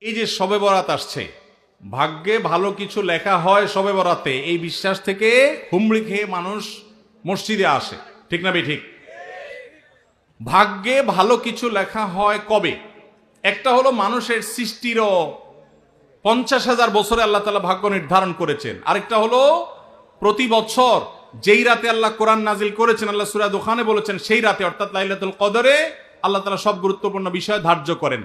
এই যে শবে বরাত আসছে, ভাগ্যে ভালো কিছু লেখা হয় শবে বরাতে, এই বিশ্বাস থেকে হুমড়ি খেয়ে মানুষ মসজিদে আসে, ঠিক না ঠিক? ভাগ্যে ভালো কিছু লেখা হয় কবে? একটা হলো মানুষের সৃষ্টিরও 50,000 বছরে আল্লাহ তাআলা ভাগ্য নির্ধারণ করেছেন। আরেকটা হলো প্রতি বছর যেই রাতে আল্লাহ কোরআন নাজিল করেছেন, আল্লাহ সূরা দুখানে বলেছেন সেই রাতে অর্থাৎ লাইলাতুল কদরে আল্লাহ তাআলা সব গুরুত্বপূর্ণ বিষয় ধার্য করেন।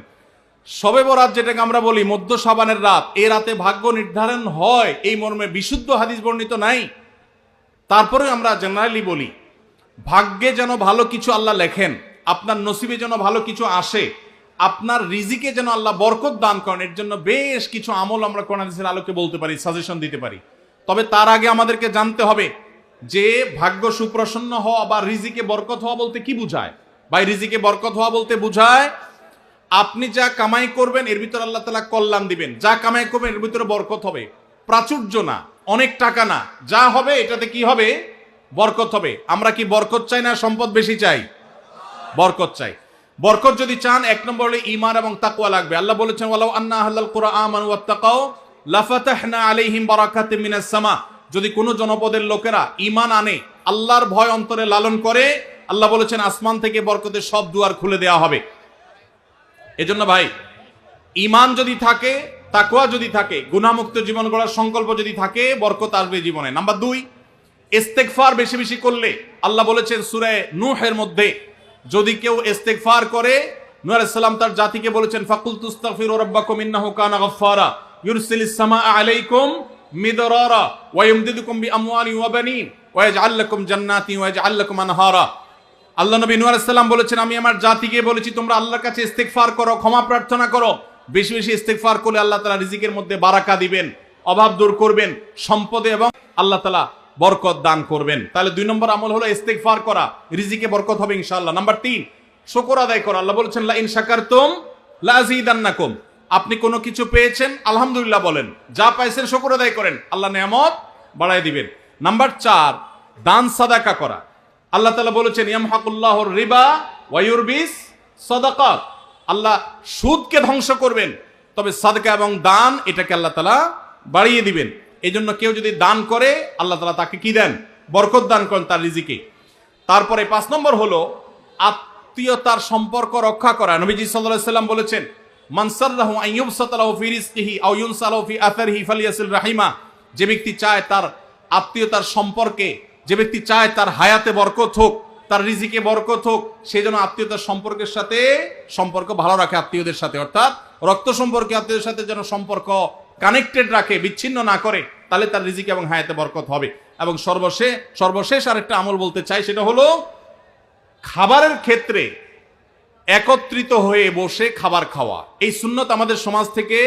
শবে বরাত যেটাকে আমরা বলি মধ্য শাবানের রাত, এই রাতে ভাগ্য নির্ধারণ হয় এই মর্মে বিশুদ্ধ হাদিস বর্ণিত নাই। তারপরে আমরা জেনারেলি বলি ভাগ্যে যেন ভালো কিছু আল্লাহ লেখেন, আপনার নসিবে যেন ভালো কিছু আসে, আপনার রিজিকে যেন আল্লাহ বরকত দান করেন, এর জন্য বেশ কিছু আমল আমরা কোরআন হাদিসের আলোকে বলতে পারি, সাজেশন দিতে পারি। তবে তার আগে আমাদেরকে জানতে হবে যে ভাগ্য সুপ্রসন্ন হওয়া বা রিজিকে বরকত হওয়া বলতে কি বুঝায়। বা রিজিকে বরকত হওয়া বলতে বুঝায় আপনি যা কামাই করবেন এর ভিতরে আল্লাহ তাআলা কল্যাণ দিবেন, যা কামাই করবেন এর ভিতরে বরকত হবে, প্রাচুর্য না, অনেক টাকা না, যা হবে এটাতে কি হবে? বরকত হবে। আমরা কি বরকত চাই না সম্পদ বেশি চাই? বরকত চাই। বরকত যদি চান এক নম্বর হলো ঈমান এবং তাকওয়া লাগবে। আল্লাহ বলেছেন ওয়ালাউ আন্না আহলাল কুরআন আমানু ওয়াত্তাকাউ লাফাতাহনা আলাইহিম বারাকাতিম মিনাস সামা। যদি কোনো জনপদের লোকেরা ঈমান আনে, আল্লাহর ভয় অন্তরে লালন করে, আল্লাহ বলেছেন আসমান থেকে বরকতের সব দুয়ার খুলে দেওয়া হবে। এজন্য ভাই ঈমান যদি থাকে, তাকওয়া যদি থাকে, গুনাহমুক্ত জীবন গড়ার সংকল্প যদি থাকে, বরকত আসবে জীবনে। নাম্বার 2, ইস্তেগফার বেশি বেশি করলে আল্লাহ বলেছেন সূরা নূহের মধ্যে যদি কেউ ইস্তেগফার করে, নূহ আলাইহিস সালাম তার জাতিকে বলেছেন ফাকুল তুস্তাগফিরু রাব্বাকুম ইন্নাহু কানা গাফফারা ইউরসিলিস সামাআ আলাইকুম মিদরারা ওয়া ইমদিদুকুম বিআমওয়ালিন ওয়া বানিন ওয়া ইয়াজআল লাকুম জান্নাতিন ওয়া ইয়াজআল লাকুম আনহারা। আল্লাহ নবী নূহ আলাইহিস সালাম বলেছেন আমি আমার জাতিকে বলেছি তোমরা আল্লাহর কাছে ইস্তেগফার করো, ক্ষমা প্রার্থনা করো। বেশি বেশি ইস্তেগফার করলে আল্লাহ তাআলা রিজিকের মধ্যে বারাকা দিবেন, অভাব দূর করবেন, সম্পদে এবং আল্লাহ তাআলা বরকত দান করবেন। তাহলে 2 নম্বর আমল হলো ইস্তেগফার করা, রিজিকে বরকত হবে ইনশাআল্লাহ। নাম্বার 3, শুকর আদায় করা। আল্লাহ বলেছেন লা ইন শাকারতুম লা আযীদান্নাকুম। আপনি কোনো কিছু পেয়েছেন আলহামদুলিল্লাহ বলেন, যা পাইছেন শুকর আদায় করেন, আল্লাহ নিয়ামত বাড়ায় দিবেন। নাম্বার 4, দান সাদাকা করা। আল্লাহ তাআলা বলেছেন ইয়ামহাকুল্লাহুর রিবা ওয়া ইউরবিস সাদাকাত। আল্লাহ সুদকে ধ্বংস করবেন, তবে সাদকা এবং দান এটাকে আল্লাহ তাআলা বাড়িয়ে দিবেন। এই জন্য কেউ যদি দান করে আল্লাহ তাআলা তাকে কি দেন? বরকত দান করেন তার রিজিকে। তারপরে 5 নম্বর হলো আত্মীয়তার সম্পর্ক রক্ষা করা। নবীজি সাল্লাল্লাহু আলাইহি ওয়াসাল্লাম বলেছেন মান সাররাহু আন ইউবসাতা লাহু ফি রিজকিহি আও ইউনসা লাহু ফি আথারিহি ফালিয়াসিল রাহিমা। যে ব্যক্তি চায় তার আত্মীয়তার সম্পর্কে, যে ব্যক্তি চায় তার হায়াতে বরকত হোক, তার রিজিকে বরকত হোক, সে যেন আত্মীয়তার সম্পর্কের সাথে সম্পর্ক ভালো রাখে, আত্মীয়দের সাথে অর্থাৎ রক্ত সম্পর্কে আত্মীয়দের সাথে যেন সম্পর্ক কানেক্টেড রাখে, বিচ্ছিন্ন না করে, তাহলে তার রিজিকে এবং হায়াতে বরকত হবে। এবং সর্বশেষ আরেকটা আমল বলতে চাই, সেটা হলো খাবারের ক্ষেত্রে একত্রিত হয়ে বসে খাবার খাওয়া। এই সুন্নত আমাদের সমাজ থেকে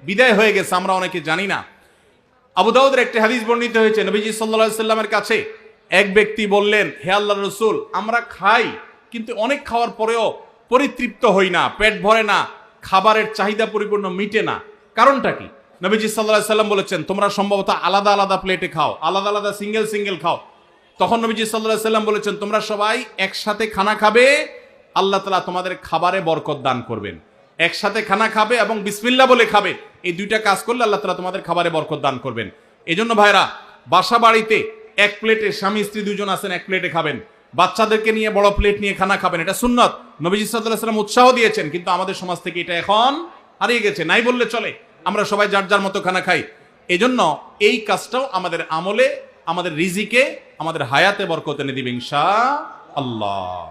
বিদায় হয়ে গেছে, আমরা অনেকে জানি না। আবু দাউদের একটি হাদিস বর্ণিত হয়েছে, নবীজি সাল্লাল্লাহু আলাইহি সাল্লামের কাছে এক ব্যক্তি বললেন হে আল্লাহর রাসূল, আমরা খাই কিন্তু অনেক খাওয়ার পরেও পরিতৃপ্ত হই না, পেট ভরে না, খাবারের চাহিদা পরিপূর্ণ মিটে না, কারণটা কি? নবীজি সাল্লাল্লাহু আলাইহি সাল্লাম বলেছেন তোমরা সম্ভবত আলাদা আলাদা প্লেটে খাও, আলাদা আলাদা সিঙ্গেল খাও। তখন নবীজি সাল্লাল্লাহু আলাইহি সাল্লাম বলেছেন তোমরা সবাই একসাথে খানা খাবে, আল্লাহ তাআলা তোমাদের খাবারে বরকত দান করবেন। একসাথে খানা খাবে এবং বিসমিল্লাহ বলে খাবে, এই 2টা কাজ করলে আল্লাহ তাআলা তোমাদের খাবারে বরকত দান করবেন। এজন্য ভাইরা বাসা বাড়িতে এক প্লেটে, স্বামী স্ত্রী 2 জন আছেন, এক প্লেটে খাবেন, বাচ্চাদেরকে নিয়ে বড় প্লেট নিয়ে খানা খাবেন, এটা সুন্নত। নবীজি সাল্লাল্লাহু আলাইহি সাল্লাম উৎসাহ দিয়েছেন, কিন্তু আমাদের সমাজ থেকে এটা এখন হারিয়ে গেছে, নাই বললে চলে। আমরা সবাই যার যার মতো খানা খাই। এজন্য এই কাজটাও আমাদের আমলে, আমাদের রিজিকে, আমাদের হায়াতে বরকত এনে দিবে ইনশাআল্লাহ।